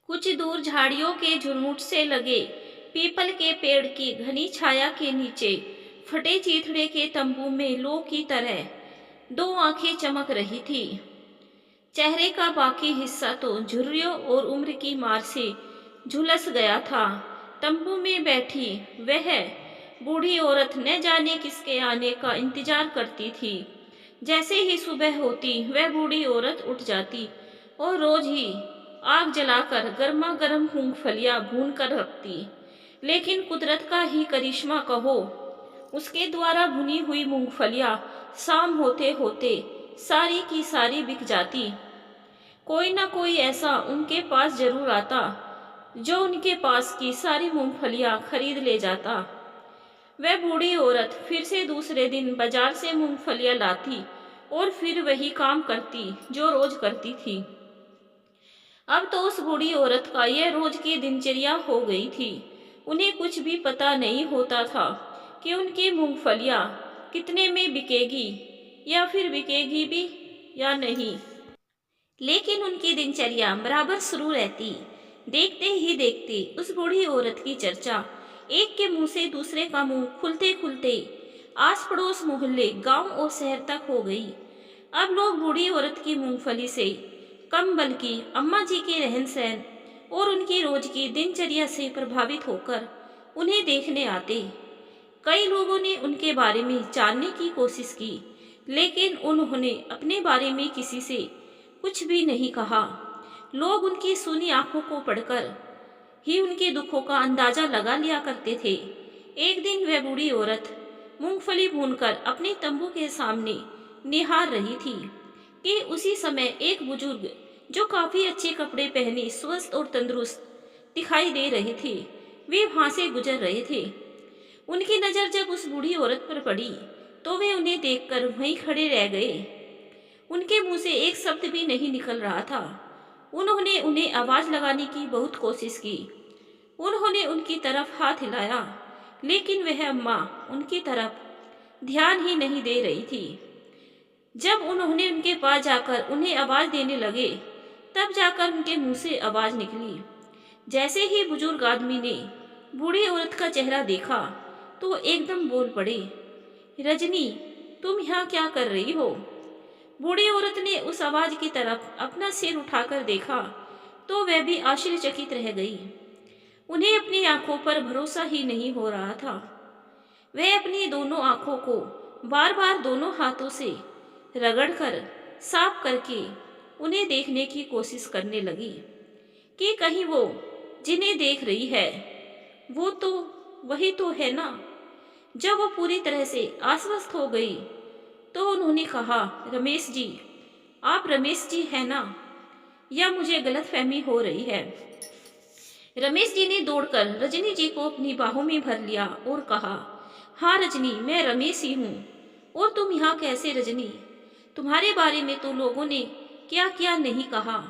कुछ दूर झाड़ियों के झुरमुट से लगे पीपल के पेड़ की घनी छाया के नीचे फटे चीथड़े के तंबू में लो की तरह दो आंखें चमक रही थी। चेहरे का बाकी हिस्सा तो झुर्रियों और उम्र की मार से झुलस गया था। तंबू में बैठी वह बूढ़ी औरत न जाने किसके आने का इंतजार करती थी। जैसे ही सुबह होती वह बूढ़ी औरत उठ जाती और रोज ही आग जलाकर गर्मा गर्म मूंगफलियां भून कर रखती। लेकिन कुदरत का ही करिश्मा कहो, उसके द्वारा भुनी हुई मूंगफलियां शाम होते होते सारी की सारी बिक जाती। कोई ना कोई ऐसा उनके पास जरूर आता जो उनके पास की सारी मूंगफलियां खरीद ले जाता। वह बूढ़ी औरत फिर से दूसरे दिन बाजार से मूंगफलियां लाती और फिर वही काम करती जो रोज करती थी। अब तो उस बूढ़ी औरत का यह रोज की दिनचर्या हो गई थी। उन्हें कुछ भी पता नहीं होता था कि उनकी मूंगफलियां कितने में बिकेगी या फिर बिकेगी भी या नहीं। लेकिन उनकी दिनचर्या बराबर शुरू रहती। देखते ही देखते उस बूढ़ी औरत की चर्चा एक के मुंह से दूसरे का मुंह खुलते खुलते आस पड़ोस मोहल्ले गांव और शहर तक हो गई। अब लोग बूढ़ी औरत की मूंगफली से कम बल्कि अम्मा जी के रहन सहन और उनकी रोज की दिनचर्या से प्रभावित होकर उन्हें देखने आते। कई लोगों ने उनके बारे में जानने की कोशिश की, लेकिन उन्होंने अपने बारे में किसी से कुछ भी नहीं कहा। लोग उनकी सूनी आंखों को पढ़कर ही उनके दुखों का अंदाजा लगा लिया करते थे। एक दिन वह बूढ़ी औरत मूंगफली भूनकर अपने तंबू के सामने निहार रही थी कि उसी समय एक बुजुर्ग जो काफी अच्छे कपड़े पहने स्वस्थ और तंदुरुस्त दिखाई दे रहे थे, वे वहां से गुजर रहे थे। उनकी नजर जब उस बूढ़ी औरत पर पड़ी तो वे उन्हें देखकर वहीं खड़े रह गए। उनके मुंह से एक शब्द भी नहीं निकल रहा था। उन्होंने उन्हें आवाज लगाने की बहुत कोशिश की। उन्होंने उनकी तरफ हाथ हिलाया, लेकिन वह अम्मा उनकी तरफ ध्यान ही नहीं दे रही थी। जब उन्होंने उनके पास जाकर उन्हें आवाज देने लगे, तब जाकर उनके मुंह से आवाज निकली। जैसे ही बुजुर्ग आदमी ने बूढ़ी औरत का चेहरा देखा तो एकदम बोल पड़े, रजनी, तुम यहाँ क्या कर रही हो? बूढ़ी औरत ने उस आवाज की तरफ अपना सिर उठाकर देखा तो वह भी आश्चर्यचकित रह गई। उन्हें अपनी आंखों पर भरोसा ही नहीं हो रहा था। वह अपनी दोनों आंखों को बार बार दोनों हाथों से रगड़कर साफ करके उन्हें देखने की कोशिश करने लगी कि कहीं वो जिन्हें देख रही है वो तो वही तो है ना। जब वो पूरी तरह से आश्वस्त हो गई तो उन्होंने कहा, रमेश जी, आप रमेश जी हैं ना, या मुझे गलतफहमी हो रही है? रमेश जी ने दौड़कर रजनी जी को अपनी बाहों में भर लिया और कहा, हाँ रजनी, मैं रमेश ही हूँ। और तुम यहाँ कैसे रजनी? तुम्हारे बारे में तो लोगों ने क्या क्या नहीं कहा।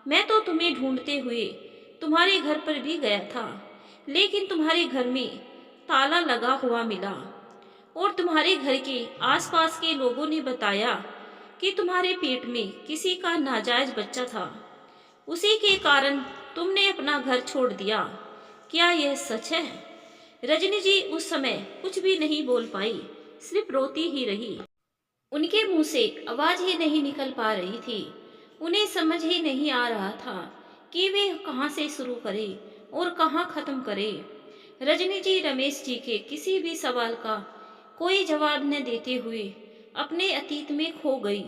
मैं तो तुम्हें ढूंढते हुए तुम्हारे घर पर भी गया था, लेकिन तुम्हारे घर में ताला लगा हुआ मिला और तुम्हारे घर के आसपास के लोगों ने बताया कि तुम्हारे पेट में किसी का नाजायज बच्चा था। उसी के कारण तुमने अपना घर छोड़ दिया। क्या यह सच है? रजनी जी उस समय कुछ भी नहीं बोल पाई, सिर्फ रोती ही रही। उनके मुंह से आवाज ही नहीं निकल पा रही थी। उन्हें समझ ही नहीं आ रहा था कि वे कहाँ से शुरू करें और कहाँ खत्म करें। रजनी जी रमेश जी के किसी भी सवाल का कोई जवाब न देते हुए अपने अतीत में खो गई।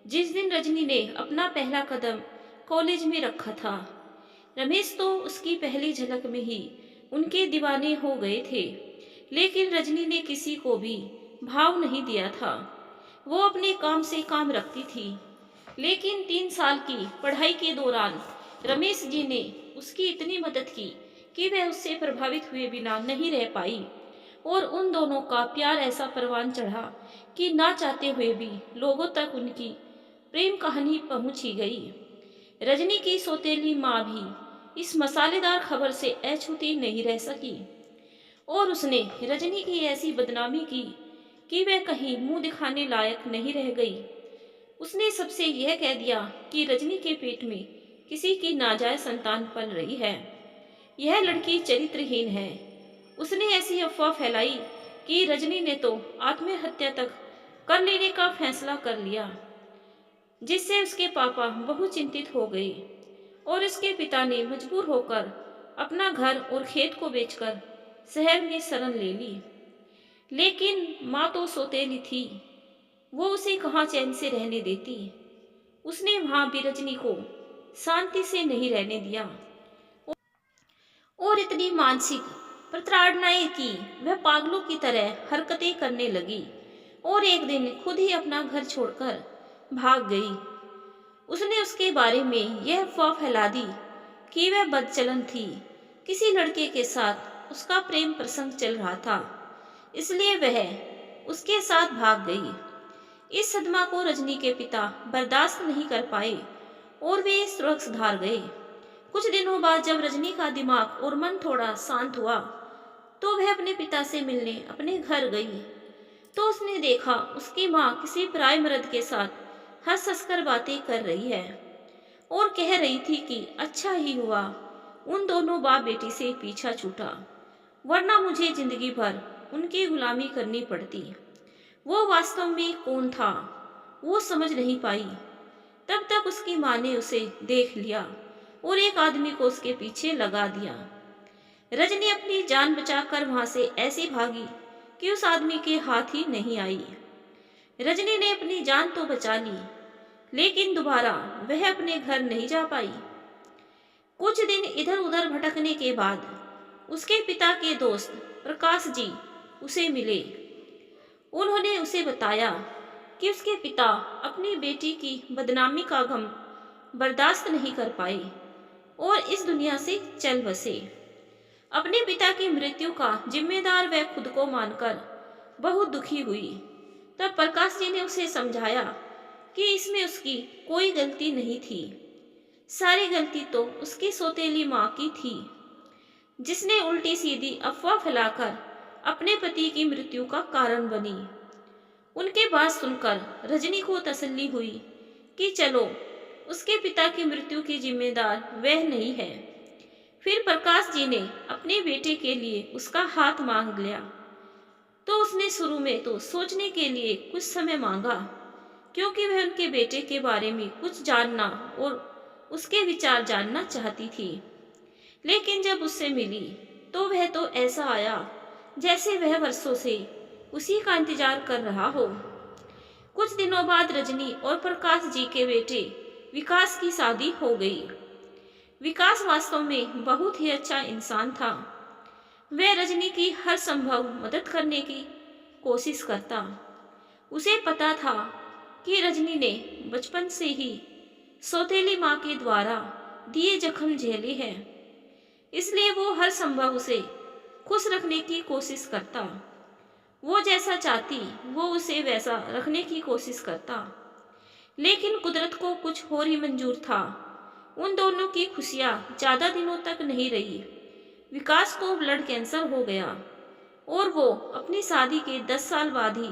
जिस दिन रजनी ने अपना पहला कदम कॉलेज में रखा था, रमेश तो उसकी पहली झलक में ही उनके दीवाने हो गए थे, लेकिन रजनी ने किसी को भी भाव नहीं दिया था। वो अपने काम से काम रखती थी, लेकिन 3 साल की पढ़ाई के दौरान रमेश जी ने उसकी इतनी मदद की कि वह उससे प्रभावित हुए बिना नहीं रह पाई और उन दोनों का प्यार ऐसा परवान चढ़ा कि ना चाहते हुए भी लोगों तक उनकी प्रेम कहानी पहुंच ही गई। रजनी की सौतेली माँ भी इस मसालेदार खबर से अछूती नहीं रह सकी और उसने रजनी की ऐसी बदनामी की कि वह कहीं मुंह दिखाने लायक नहीं रह गई। उसने सबसे यह कह दिया कि रजनी के पेट में किसी की नाजायज संतान पल रही है। यह लड़की चरित्रहीन है। उसने ऐसी अफवाह फैलाई कि रजनी ने तो आत्महत्या तक कर लेने का फैसला कर लिया, जिससे उसके पापा बहुत चिंतित हो गए और उसके पिता ने मजबूर होकर अपना घर और खेत को बेचकर शहर में शरण ले ली। लेकिन माँ तो सौतेली थी, वो उसे कहाँ चैन से रहने देती। उसने वहां भी रजनी को शांति से नहीं रहने दिया और इतनी मानसिक प्रताड़नाएं की वह पागलों की तरह हरकतें करने लगी और एक दिन खुद ही अपना घर छोड़कर भाग गई। उसने उसके बारे में यह अफवाह फैला दी कि वह बदचलन थी, किसी लड़के के साथ उसका प्रेम प्रसंग चल रहा था, इसलिए वह उसके साथ भाग गई। इस सदमा को रजनी के पिता बर्दाश्त नहीं कर पाए और वे स्वर्ग सुधार गए। कुछ दिनों बाद जब रजनी का दिमाग और मन थोड़ा शांत हुआ तो वह अपने पिता से मिलने अपने घर गई, तो उसने देखा उसकी माँ किसी पराये मर्द के साथ हंस हंस कर बातें कर रही है और कह रही थी कि अच्छा ही हुआ उन दोनों बाप बेटी से पीछा छूटा, वरना मुझे जिंदगी भर उनकी गुलामी करनी पड़ती। वो वास्तव में कौन था वो समझ नहीं पाई। तब तक उसकी माँ ने उसे देख लिया और एक आदमी को उसके पीछे लगा दिया। रजनी अपनी जान बचाकर वहां से ऐसी भागी कि उस आदमी के हाथ ही नहीं आई। रजनी ने अपनी जान तो बचा ली, लेकिन दोबारा वह अपने घर नहीं जा पाई। कुछ दिन इधर उधर भटकने के बाद उसके पिता के दोस्त प्रकाश जी उसे मिले। उन्होंने उसे बताया कि उसके पिता अपनी बेटी की बदनामी का गम बर्दाश्त नहीं कर पाए और इस दुनिया से चल बसे। अपने पिता की मृत्यु का जिम्मेदार वह खुद को मानकर बहुत दुखी हुई। तब प्रकाश जी ने उसे समझाया कि इसमें उसकी कोई गलती नहीं थी, सारी गलती तो उसकी सौतेली माँ की थी, जिसने उल्टी सीधी अफवाह फैलाकर अपने पति की मृत्यु का कारण बनी। उनके बात सुनकर रजनी को तसल्ली हुई कि चलो उसके पिता की मृत्यु की जिम्मेदार वह नहीं है। फिर प्रकाश जी ने अपने बेटे के लिए उसका हाथ मांग लिया, तो उसने शुरू में तो सोचने के लिए कुछ समय मांगा, क्योंकि वह उनके बेटे के बारे में कुछ जानना और उसके विचार जानना चाहती थी। लेकिन जब उससे मिली तो वह तो ऐसा आया जैसे वह वर्षों से उसी का इंतजार कर रहा हो। कुछ दिनों बाद रजनी और प्रकाश जी के बेटे विकास की शादी हो गई। विकास वास्तव में बहुत ही अच्छा इंसान था। वह रजनी की हर संभव मदद करने की कोशिश करता। उसे पता था कि रजनी ने बचपन से ही सौतेली माँ के द्वारा दिए जख्म झेले हैं, इसलिए वो हर संभव उसे खुश रखने की कोशिश करता। वो जैसा चाहती वो उसे वैसा रखने की कोशिश करता। लेकिन कुदरत को कुछ और ही मंजूर था। उन दोनों की खुशियाँ ज्यादा दिनों तक नहीं रही। विकास को ब्लड कैंसर हो गया और वो अपनी शादी के 10 साल बाद ही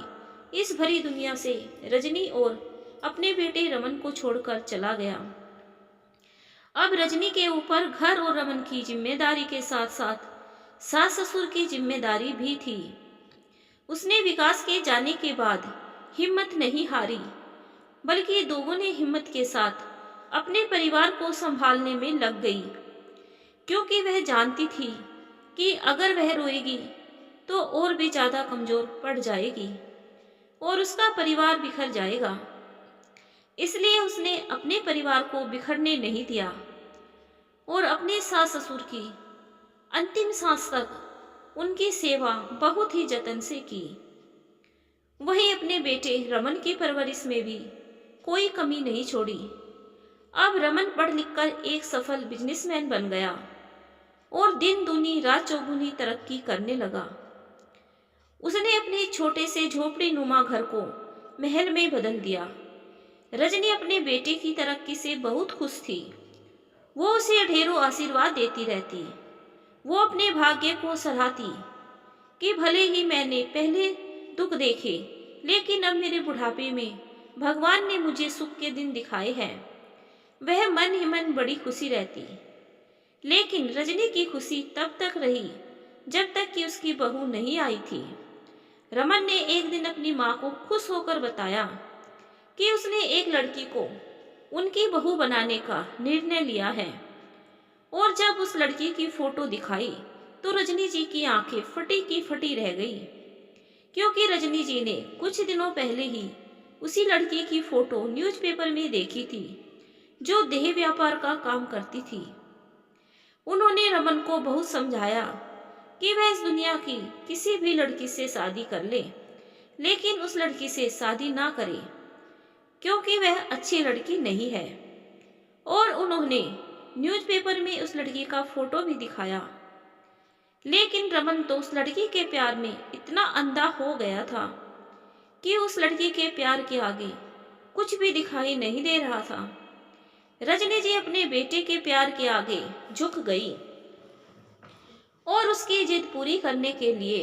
इस भरी दुनिया से रजनी और अपने बेटे रमन को छोड़कर चला गया। अब रजनी के ऊपर घर और रमन की जिम्मेदारी के साथ साथ सास ससुर की जिम्मेदारी भी थी। उसने विकास के जाने के बाद हिम्मत नहीं हारी, बल्कि दोगुनी हिम्मत के साथ अपने परिवार को संभालने में लग गई, क्योंकि वह जानती थी कि अगर वह रोएगी तो और भी ज्यादा कमजोर पड़ जाएगी और उसका परिवार बिखर जाएगा। इसलिए उसने अपने परिवार को बिखरने नहीं दिया और अपने सास ससुर की अंतिम सांस तक उनकी सेवा बहुत ही जतन से की। वहीं अपने बेटे रमन की परवरिश में भी कोई कमी नहीं छोड़ी। अब रमन पढ़ लिखकर एक सफल बिजनेसमैन बन गया और दिन दूनी रात चौगुनी तरक्की करने लगा। उसने अपने छोटे से झोपड़ी नुमा घर को महल में बदल दिया। रजनी अपने बेटे की तरक्की से बहुत खुश थी। वो उसे ढेरों आशीर्वाद देती रहती। वो अपने भाग्य को सराहती कि भले ही मैंने पहले दुख देखे, लेकिन अब मेरे बुढ़ापे में भगवान ने मुझे सुख के दिन दिखाए हैं। वह मन ही मन बड़ी खुशी रहती। लेकिन रजनी की खुशी तब तक रही जब तक कि उसकी बहू नहीं आई थी। रमन ने एक दिन अपनी माँ को खुश होकर बताया कि उसने एक लड़की को उनकी बहू बनाने का निर्णय लिया है। और जब उस लड़की की फोटो दिखाई तो रजनी जी की आंखें फटी की फटी रह गई, क्योंकि रजनी जी ने कुछ दिनों पहले ही उसी लड़की की फोटो न्यूज़पेपर में देखी थी जो देह व्यापार का काम करती थी। उन्होंने रमन को बहुत समझाया कि वह इस दुनिया की किसी भी लड़की से शादी कर ले, लेकिन उस लड़की से शादी ना करे, क्योंकि वह अच्छी लड़की नहीं है। और उन्होंने न्यूज़पेपर में उस लड़की का फोटो भी दिखाया। लेकिन रमन तो उस लड़की के प्यार में इतना अंधा हो गया था कि उस लड़की के प्यार के आगे कुछ भी दिखाई नहीं दे रहा था। रजनी जी अपने बेटे के प्यार के आगे झुक गई और उसकी जिद पूरी करने के लिए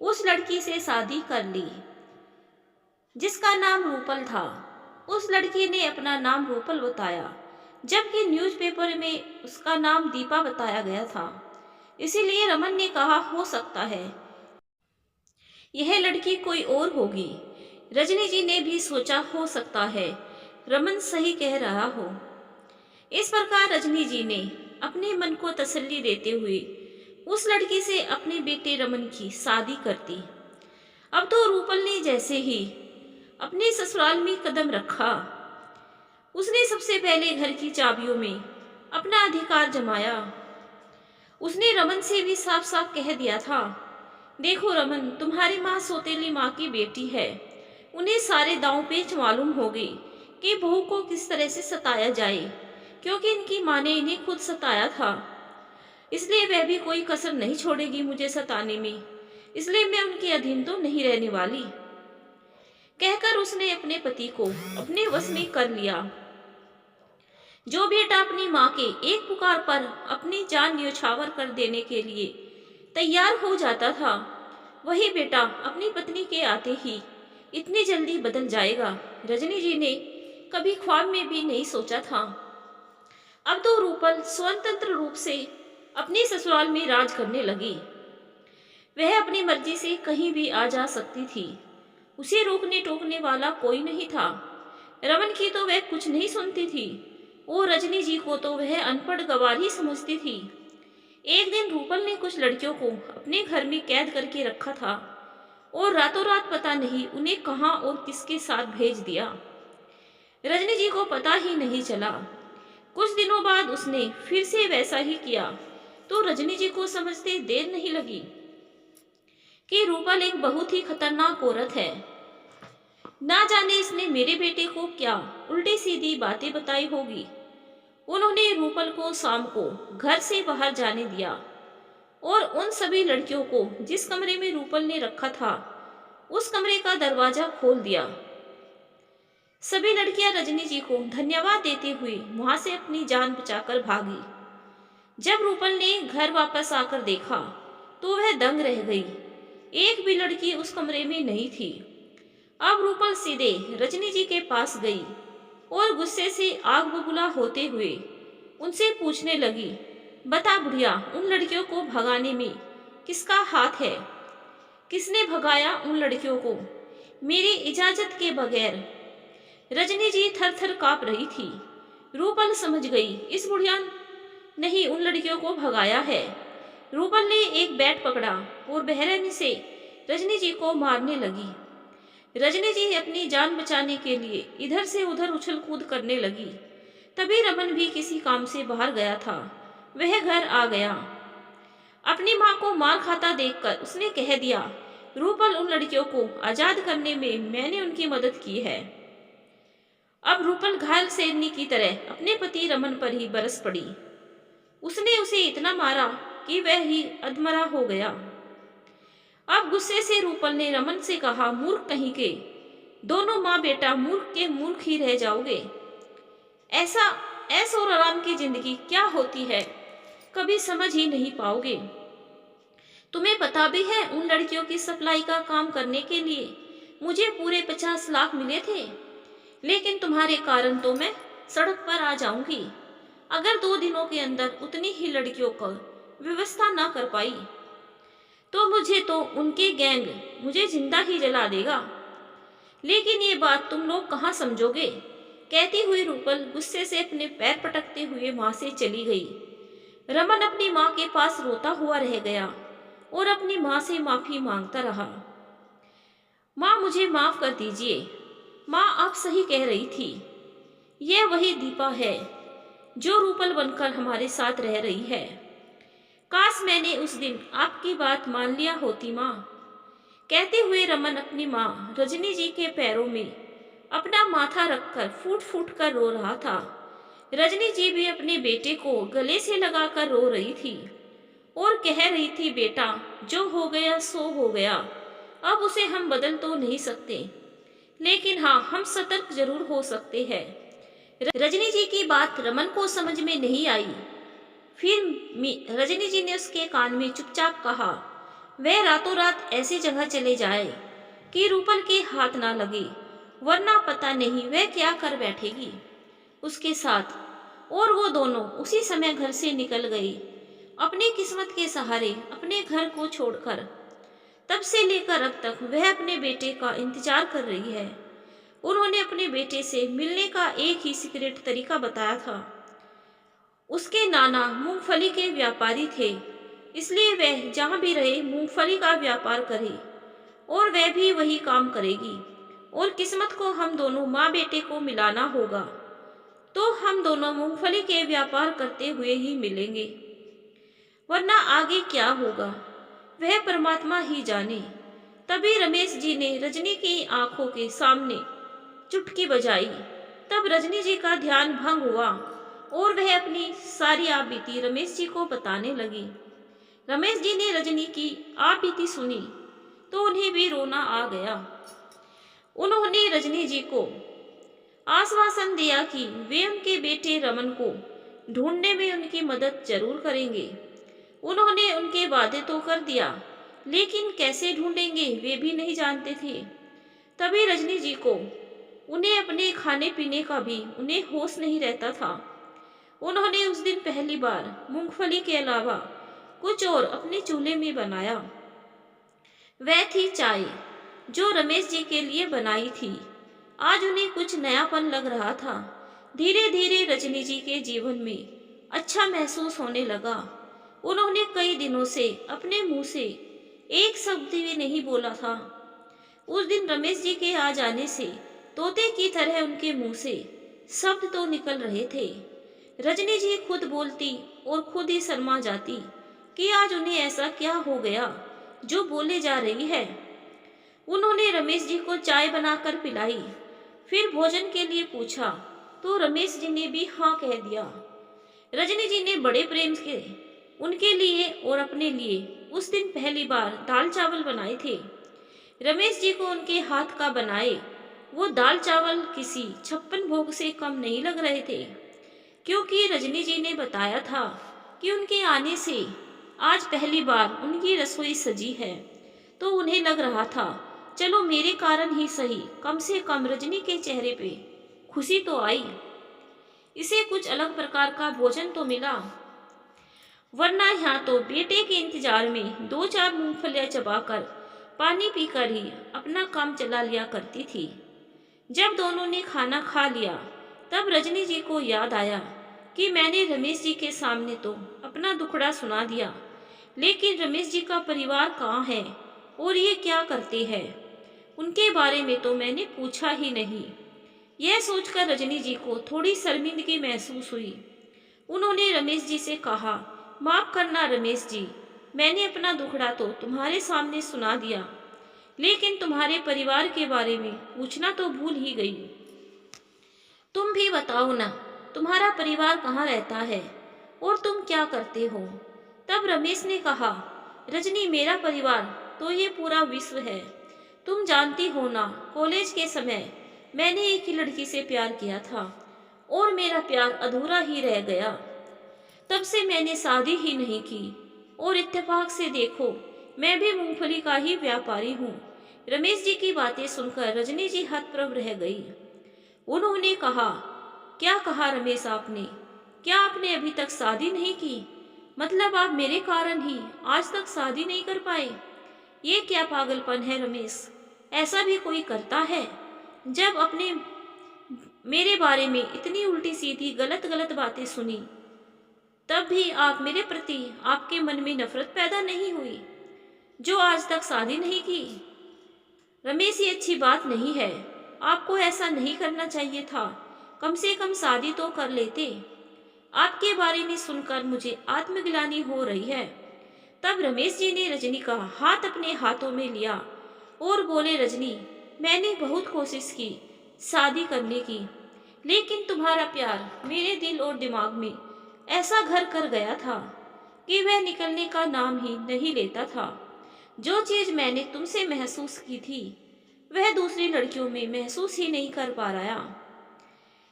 उस लड़की से शादी कर ली जिसका नाम रूपल था। उस लड़की ने अपना नाम रूपल बताया, जबकि न्यूज़पेपर में उसका नाम दीपा बताया गया था। इसीलिए रमन ने कहा, हो सकता है यह लड़की कोई और होगी। रजनी जी ने भी सोचा, हो सकता है रमन सही कह रहा हो। इस प्रकार रजनी जी ने अपने मन को तसल्ली देते हुए उस लड़की से अपने बेटे रमन की शादी कर दी। अब तो रूपल ने जैसे ही अपने ससुराल में कदम रखा, उसने सबसे पहले घर की चाबियों में अपना अधिकार जमाया। उसने रमन से भी साफ साफ कह दिया था, देखो रमन, तुम्हारी माँ सौतेली माँ की बेटी है। उन्हें सारे दांव पेच मालूम होगी कि बहू को किस तरह से सताया जाए, क्योंकि इनकी माँ ने इन्हें खुद सताया था। इसलिए वह भी कोई कसर नहीं छोड़ेगी मुझे सताने में, इसलिए मैं उनके अधीन तो नहीं रहने वाली। कहकर उसने अपने पति को अपने वश में कर लिया। जो बेटा अपनी माँ के एक पुकार पर अपनी जान न्यौछावर कर देने के लिए तैयार हो जाता था, वही बेटा अपनी पत्नी के आते ही इतनी जल्दी बदल जाएगा, रजनी जी ने कभी ख्वाब में भी नहीं सोचा था। अब तो रूपल स्वतंत्र रूप से अपने ससुराल में राज करने लगी। वह अपनी मर्जी से कहीं भी आ जा सकती थी, उसे रोकने टोकने वाला कोई नहीं था। रमन की तो वह कुछ नहीं सुनती थी और रजनी जी को तो वह अनपढ़ गवार ही समझती थी। एक दिन रूपल ने कुछ लड़कियों को अपने घर में कैद करके रखा था और रातों रात पता नहीं उन्हें कहाँ और किसके साथ भेज दिया। रजनी जी को पता ही नहीं चला। कुछ दिनों बाद उसने फिर से वैसा ही किया तो रजनी जी को समझते देर नहीं लगी कि रूपल एक बहुत ही खतरनाक औरत है। ना जाने इसने मेरे बेटे को क्या उल्टी सीधी बातें बताई होगी। उन्होंने रूपल को शाम को घर से बाहर जाने दिया और उन सभी लड़कियों को जिस कमरे में रूपल ने रखा था उस कमरे का दरवाजा खोल दिया। सभी लड़कियां रजनी जी को धन्यवाद देते हुए वहां से अपनी जान बचाकर भागी। जब रूपल ने घर वापस आकर देखा तो वह दंग रह गई। एक भी लड़की उस कमरे में नहीं थी। अब रूपल सीधे रजनी जी के पास गई और गुस्से से आग बबूला होते हुए उनसे पूछने लगी, बता बुढ़िया, उन लड़कियों को भगाने में किसका हाथ है? किसने भगाया उन लड़कियों को मेरी इजाजत के बगैर? रजनी जी थर थर कांप रही थी। रूपल समझ गई, इस बुढ़िया नहीं उन लड़कियों को भगाया है। रूपल ने एक बैट पकड़ा और बेरहमी से रजनी जी को मारने लगी। रजनी जी अपनी जान बचाने के लिए इधर से उधर उछल कूद करने लगी। तभी रमन भी किसी काम से बाहर गया था। वह घर आ गया। अपनी माँ को मार खाता देखकर उसने कह दिया, रूपल, उन लड़कियों को आजाद करने में मैंने उनकी मदद की है। अब रूपल घायल शेरनी की तरह अपने पति रमन पर ही बरस पड़ी। उसने उसे इतना मारा कि वह ही अधमरा हो गया। अब गुस्से से रूपल ने रमन से कहा, मूर्ख कहीं के, दोनों माँ बेटा मूर्ख के मूर्ख ही रह जाओगे। ऐसा ऐश और आराम की जिंदगी क्या होती है, कभी समझ ही नहीं पाओगे। तुम्हें पता भी है उन लड़कियों की सप्लाई का काम करने के लिए मुझे पूरे 50 लाख मिले थे, लेकिन तुम्हारे कारण तो मैं सड़क पर आ जाऊंगी। अगर 2 दिनों के अंदर उतनी ही लड़कियों का व्यवस्था ना कर पाई तो उनके गैंग मुझे जिंदा ही जला देगा। लेकिन ये बात तुम लोग कहाँ समझोगे? कहती हुई रूपल गुस्से से अपने पैर पटकते हुए वहां से चली गई। रमन अपनी माँ के पास रोता हुआ रह गया और अपनी माँ से माफी मांगता रहा। माँ, मुझे माफ कर दीजिए। माँ, आप सही कह रही थी। यह वही दीपा है जो रूपल बनकर हमारे साथ रह रही है। काश मैंने उस दिन आपकी बात मान लिया होती माँ। कहते हुए रमन अपनी माँ रजनी जी के पैरों में अपना माथा रखकर फूट फूट कर रो रहा था। रजनी जी भी अपने बेटे को गले से लगाकर रो रही थी और कह रही थी, बेटा, जो हो गया सो हो गया, अब उसे हम बदल तो नहीं सकते, लेकिन हाँ, हम सतर्क जरूर हो सकते हैं। रजनी जी की बात रमन को समझ में नहीं आई। फिर रजनी जी ने उसके कान में चुपचाप कहा, वह रातों रात ऐसी जगह चले जाए कि रूपल के हाथ ना लगे, वरना पता नहीं वह क्या कर बैठेगी उसके साथ। और वो दोनों उसी समय घर से निकल गई, अपनी किस्मत के सहारे अपने घर को छोड़कर। तब से लेकर अब तक वह अपने बेटे का इंतजार कर रही है। उन्होंने अपने बेटे से मिलने का एक ही सीक्रेट तरीका बताया था। उसके नाना मूंगफली के व्यापारी थे, इसलिए वह जहाँ भी रहे मूंगफली का व्यापार करे और वह भी वही काम करेगी। और किस्मत को हम दोनों माँ बेटे को मिलाना होगा, तो हम दोनों मूंगफली के व्यापार करते हुए ही मिलेंगे, वरना आगे क्या होगा वह परमात्मा ही जाने। तभी रमेश जी ने रजनी की आंखों के सामने चुटकी बजाई। तब रजनी जी का ध्यान भंग हुआ और वह अपनी सारी आपबीती रमेश जी को बताने लगी। रमेश जी ने रजनी की आपबीती सुनी तो उन्हें भी रोना आ गया। उन्होंने रजनी जी को आश्वासन दिया कि वे उनके बेटे रमन को ढूंढने में उनकी मदद जरूर करेंगे। उन्होंने उनके वादे तो कर दिया, लेकिन कैसे ढूंढेंगे वे भी नहीं जानते थे। तभी रजनी जी को उन्हें अपने खाने पीने का भी उन्हें होश नहीं रहता था। उन्होंने उस दिन पहली बार मूंगफली के अलावा कुछ और अपने चूल्हे में बनाया। वह थी चाय, जो रमेश जी के लिए बनाई थी। आज उन्हें कुछ नयापन लग रहा था। धीरे धीरे रजनी जी के जीवन में अच्छा महसूस होने लगा। उन्होंने कई दिनों से अपने मुंह से एक शब्द भी नहीं बोला था। उस दिन रमेश जी के आ जाने से तोते की तरह उनके मुंह से शब्द तो निकल रहे थे। रजनी जी खुद बोलती और खुद ही शर्मा जाती कि आज उन्हें ऐसा क्या हो गया जो बोले जा रही है। उन्होंने रमेश जी को चाय बनाकर पिलाई, फिर भोजन के लिए पूछा तो रमेश जी ने भी हाँ कह दिया। रजनी जी ने बड़े प्रेम से उनके लिए और अपने लिए उस दिन पहली बार दाल चावल बनाए थे। रमेश जी को उनके हाथ का बनाए वो दाल चावल किसी 56 भोग से कम नहीं लग रहे थे, क्योंकि रजनी जी ने बताया था कि उनके आने से आज पहली बार उनकी रसोई सजी है। तो उन्हें लग रहा था, चलो मेरे कारण ही सही, कम से कम रजनी के चेहरे पे खुशी तो आई, इसे कुछ अलग प्रकार का भोजन तो मिला, वरना यहाँ तो बेटे के इंतजार में 2-4 मूंगफलियां चबाकर पानी पीकर ही अपना काम चला लिया करती थी। जब दोनों ने खाना खा लिया तब रजनी जी को याद आया कि मैंने रमेश जी के सामने तो अपना दुखड़ा सुना दिया, लेकिन रमेश जी का परिवार कहाँ है और ये क्या करते हैं, उनके बारे में तो मैंने पूछा ही नहीं। यह सोचकर रजनी जी को थोड़ी शर्मिंदगी महसूस हुई। उन्होंने रमेश जी से कहा, माफ करना रमेश जी, मैंने अपना दुखड़ा तो तुम्हारे सामने सुना दिया, लेकिन तुम्हारे परिवार के बारे में पूछना तो भूल ही गई। तुम भी बताओ ना, तुम्हारा परिवार कहाँ रहता है और तुम क्या करते हो। तब रमेश ने कहा, रजनी, मेरा परिवार तो ये पूरा विश्व है। तुम जानती हो ना, कॉलेज के समय मैंने एक ही लड़की से प्यार किया था और मेरा प्यार अधूरा ही रह गया। तब से मैंने शादी ही नहीं की और इत्तेफाक से देखो, मैं भी मूंगफली का ही व्यापारी हूँ। रमेश जी की बातें सुनकर रजनी जी हतप्रभ रह गई। उन्होंने कहा, क्या कहा रमेश आपने? क्या आपने अभी तक शादी नहीं की? मतलब आप मेरे कारण ही आज तक शादी नहीं कर पाए? ये क्या पागलपन है रमेश? ऐसा भी कोई करता है? जब अपने मेरे बारे में इतनी उल्टी सीधी गलत गलत बातें सुनी, तब भी आप मेरे प्रति आपके मन में नफरत पैदा नहीं हुई, जो आज तक शादी नहीं की? रमेश, ये अच्छी बात नहीं है। आपको ऐसा नहीं करना चाहिए था। कम से कम शादी तो कर लेते। आपके बारे में सुनकर मुझे आत्मग्लानि हो रही है। तब रमेश जी ने रजनी का हाथ अपने हाथों में लिया और बोले, रजनी, मैंने बहुत कोशिश की शादी करने की, लेकिन तुम्हारा प्यार मेरे दिल और दिमाग में ऐसा घर कर गया था कि वह निकलने का नाम ही नहीं लेता था। जो चीज मैंने तुमसे महसूस की थी, वह दूसरी लड़कियों में महसूस ही नहीं कर पा रहा।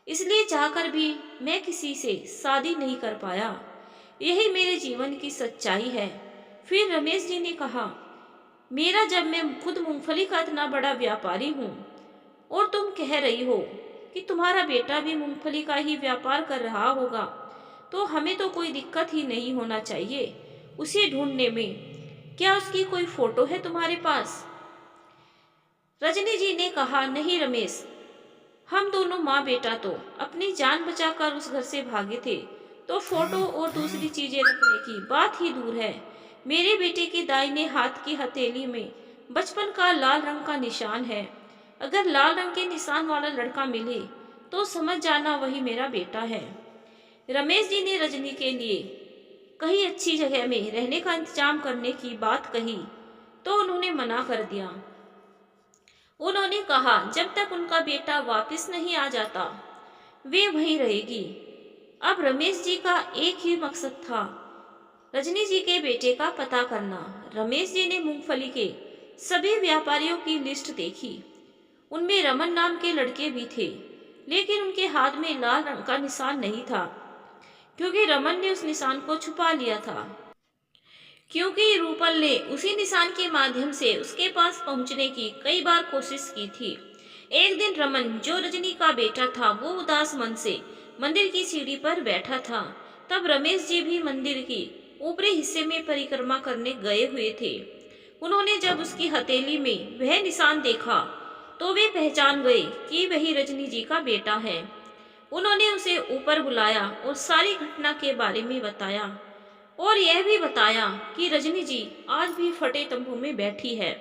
इसलिए चाहकर भी मैं किसी से शादी नहीं कर पाया। यही मेरे जीवन की सच्चाई है। फिर रमेश जी ने कहा, मेरा जब मैं खुद मूंगफली का इतना बड़ा व्यापारी हूँ और तुम कह रही हो कि तुम्हारा बेटा भी मूंगफली का ही व्यापार कर रहा होगा, तो हमें तो कोई दिक्कत ही नहीं होना चाहिए उसे ढूंढने में। क्या उसकी कोई फोटो है तुम्हारे पास? रजनी जी ने कहा, नहीं रमेश, हम दोनों माँ बेटा तो अपनी जान बचाकर उस घर से भागे थे, तो फोटो और दूसरी चीजें रखने की बात ही दूर है। मेरे बेटे के दाहिने हाथ की हथेली में बचपन का लाल रंग का निशान है। अगर लाल रंग के निशान वाला लड़का मिले तो समझ जाना वही मेरा बेटा है। रमेश जी ने रजनी के लिए कहीं अच्छी जगह में रहने का इंतजाम करने की बात कही तो उन्होंने मना कर दिया। उन्होंने कहा, जब तक उनका बेटा वापस नहीं आ जाता वे वहीं रहेगी। अब रमेश जी का एक ही मकसद था, रजनी जी के बेटे का पता करना। रमेश जी ने मूंगफली के सभी व्यापारियों की लिस्ट देखी। उनमें रमन नाम के लड़के भी थे, लेकिन उनके हाथ में लाल रंग का निशान नहीं था, क्योंकि रमन ने उस निशान को छुपा लिया था। क्योंकि रूपल ने उसी निशान के माध्यम से उसके पास पहुंचने की कई बार कोशिश की थी। एक दिन रमन, जो रजनी का बेटा था, वो उदास मन से मंदिर की सीढ़ी पर बैठा था। तब रमेश जी भी मंदिर की ऊपरी हिस्से में परिक्रमा करने गए हुए थे। उन्होंने जब उसकी हथेली में वह निशान देखा तो वे पहचान गए कि वही रजनी जी का बेटा है। उन्होंने उसे ऊपर बुलाया और सारी घटना के बारे में बताया, और यह भी बताया कि रजनी जी आज भी फटे तंबू में बैठी है,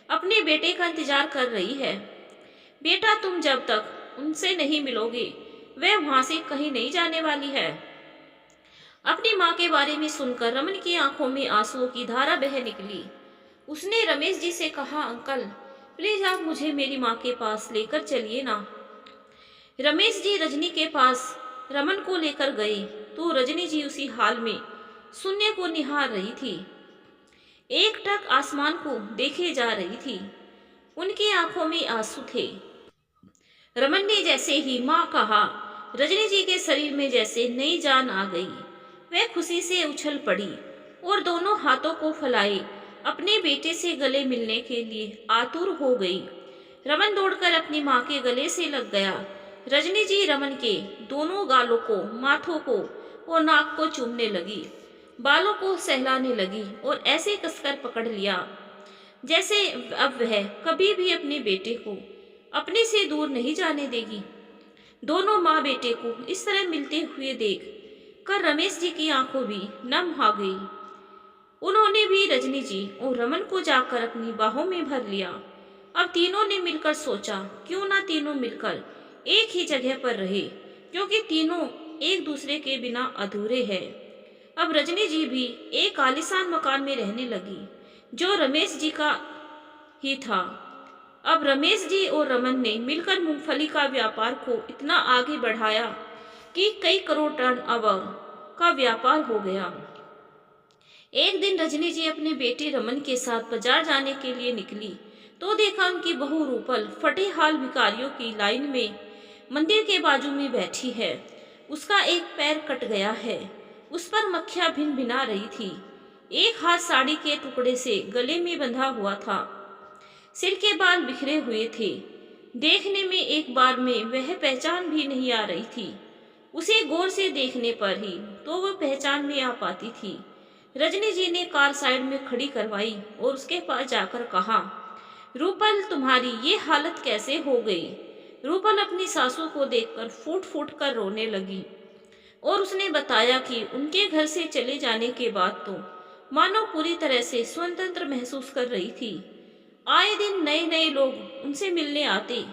अपने बेटे का इंतजार कर रही है। बेटा, तुम जब तक उनसे नहीं मिलोगे वह वहां से कहीं नहीं जाने वाली है। अपनी माँ के बारे में सुनकर रमन की आंखों में आंसुओं की धारा बह निकली। उसने रमेश जी से कहा, अंकल प्लीज आप मुझे मेरी माँ के पास लेकर चलिए ना। रमेश जी रजनी के पास रमन को लेकर गए तो रजनी जी उसी हाल में शून्य को निहार रही थी, एकटक आसमान को देखे जा रही थी। उनकी आंखों में आंसू थे। रमन ने जैसे ही माँ कहा, रजनी जी के शरीर में जैसे नई जान आ गई। वह खुशी से उछल पड़ी और दोनों हाथों को फैलाए अपने बेटे से गले मिलने के लिए आतुर हो गई। रमन दौड़कर अपनी माँ के गले से लग गया। रजनी जी रमन के दोनों गालों को, माथों को और नाक को चूमने लगी, बालों को सहलाने लगी और ऐसे कसकर पकड़ लिया जैसे अब वह कभी भी अपने बेटे को अपने से दूर नहीं जाने देगी। दोनों माँ बेटे को इस तरह मिलते हुए देख कर रमेश जी की आंखों भी नम हो गई। उन्होंने भी रजनी जी और रमन को जाकर अपनी बाहों में भर लिया। अब तीनों ने मिलकर सोचा, क्यों ना तीनों मिलकर एक ही जगह पर रहे, क्योंकि तीनों एक दूसरे के बिना अधूरे हैं। अब रजनी जी भी एक आलीशान मकान में रहने लगी, जो रमेश जी का ही था। अब रमेश जी और रमन ने मिलकर मूंगफली का व्यापार को इतना आगे बढ़ाया कि कई करोड़ टन अब का व्यापार हो गया। एक दिन रजनी जी अपने बेटे रमन के साथ बाजार जाने के लिए निकली तो देखा उनकी बहू रूपल फटे हाल भिखारियों की लाइन में मंदिर के बाजू में बैठी है। उसका एक पैर कट गया है, उस पर मक्खियां भिन भिना रही थी। एक हाथ साड़ी के टुकड़े से गले में बंधा हुआ था। सिर के बाल बिखरे हुए थे। देखने में एक बार में वह पहचान भी नहीं आ रही थी। उसे गौर से देखने पर ही तो वह पहचान में आ पाती थी। रजनी जी ने कार साइड में खड़ी करवाई और उसके पास जाकर कहा, रूपल, तुम्हारी ये हालत कैसे हो गई? रूपल अपनी सासू को देखकर फूट फूट कर रोने लगी और उसने बताया कि उनके घर से चले जाने के बाद तो मानो पूरी तरह से स्वतंत्र महसूस कर रही थी। आए दिन नए नए लोग उनसे मिलने आते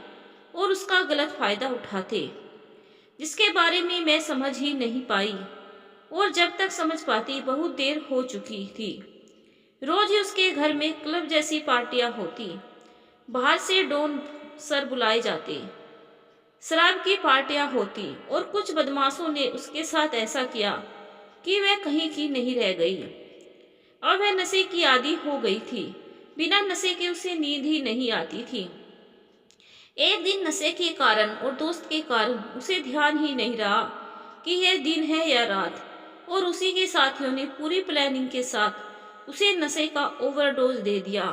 और उसका गलत फायदा उठाते, जिसके बारे में मैं समझ ही नहीं पाई, और जब तक समझ पाती बहुत देर हो चुकी थी। रोज ही उसके घर में क्लब जैसी पार्टियां होती, बाहर से डॉन सर बुलाए जाते, शराब की पार्टियां होती और कुछ बदमाशों ने उसके साथ ऐसा किया कि वह कहीं की नहीं रह गई। और वह नशे की आदी हो गई थी। बिना नशे के उसे नींद ही नहीं आती थी। एक दिन नशे के कारण और दोस्त के कारण उसे ध्यान ही नहीं रहा कि यह दिन है या रात, और उसी के साथियों ने पूरी प्लानिंग के साथ उसे नशे का ओवरडोज दे दिया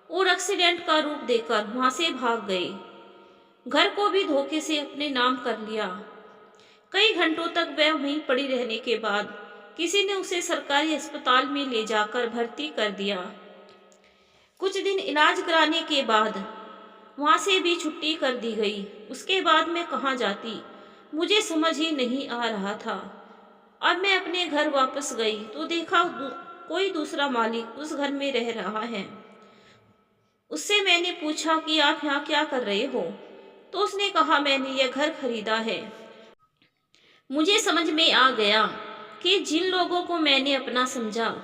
और एक्सीडेंट का रूप देकर वहां से भाग गए। घर को भी धोखे से अपने नाम कर लिया। कई घंटों तक वह वहीं पड़ी रहने के बाद किसी ने उसे सरकारी अस्पताल में ले जाकर भर्ती कर दिया। कुछ दिन इलाज कराने के बाद वहां से भी छुट्टी कर दी गई। उसके बाद मैं कहाँ जाती मुझे समझ ही नहीं आ रहा था। अब मैं अपने घर वापस गई तो देखा कोई दूसरा मालिक उस घर में रह रहा है। उससे मैंने पूछा कि आप यहाँ क्या कर रहे हो, तो उसने कहा मैंने यह घर खरीदा है। मुझे समझ में आ गया कि जिन लोगों को मैंने अपना समझा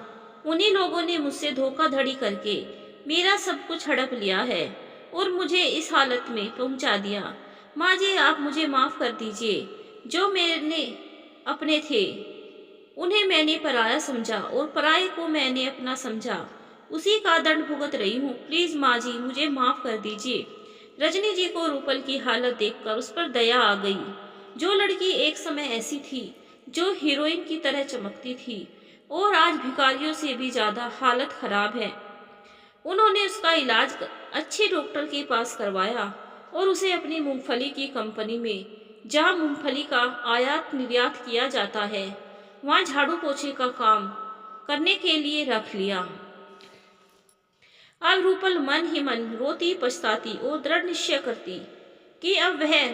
उन्हीं लोगों ने मुझसे धोखाधड़ी करके मेरा सब कुछ हड़प लिया है और मुझे इस हालत में पहुंचा दिया। माँ जी, आप मुझे माफ़ कर दीजिए। जो मैंने अपने थे उन्हें मैंने पराया समझा और पराये को मैंने अपना समझा, उसी का दंड भुगत रही हूँ। प्लीज़ माँ जी, मुझे माफ़ कर दीजिए। रजनी जी को रूपल की हालत देखकर उस पर दया आ गई। जो लड़की एक समय ऐसी थी जो हीरोइन की तरह चमकती थी और आज भिखारियों से भी ज़्यादा हालत खराब है। उन्होंने उसका इलाज अच्छे डॉक्टर के पास करवाया और उसे अपनी मूंगफली की कंपनी में, जहां मूंगफली का आयात निर्यात किया जाता है, वहां झाड़ू पोछे का काम करने के लिए रख लिया। अब रूपल मन ही मन रोती पछताती और दृढ़ निश्चय करती कि अब वह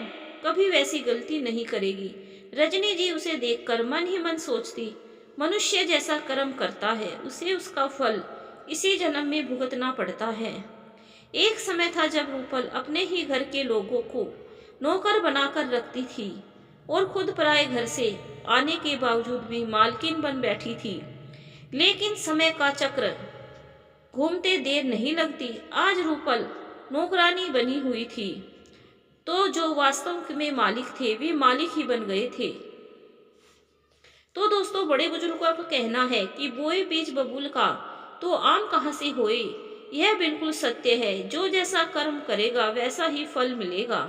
कभी वैसी गलती नहीं करेगी। रजनी जी उसे देखकर मन ही मन सोचती, मनुष्य जैसा कर्म करता है उसे उसका फल इसी जन्म में भुगतना पड़ता है। एक समय था जब रूपल अपने ही घर के लोगों को नौकर बनाकर रखती थी और खुद पराए घर से आने के बावजूद भी मालकिन बन बैठी थी। लेकिन समय का चक्र घूमते देर नहीं लगती। आज रूपल नौकरानी बनी हुई थी तो जो वास्तव में मालिक थे वे मालिक ही बन गए थे। तो दोस्तों, बड़े बुजुर्गों का कहना है कि बोए बीज बबूल का तो आम कहाँ से होए। यह बिल्कुल सत्य है। जो जैसा कर्म करेगा वैसा ही फल मिलेगा।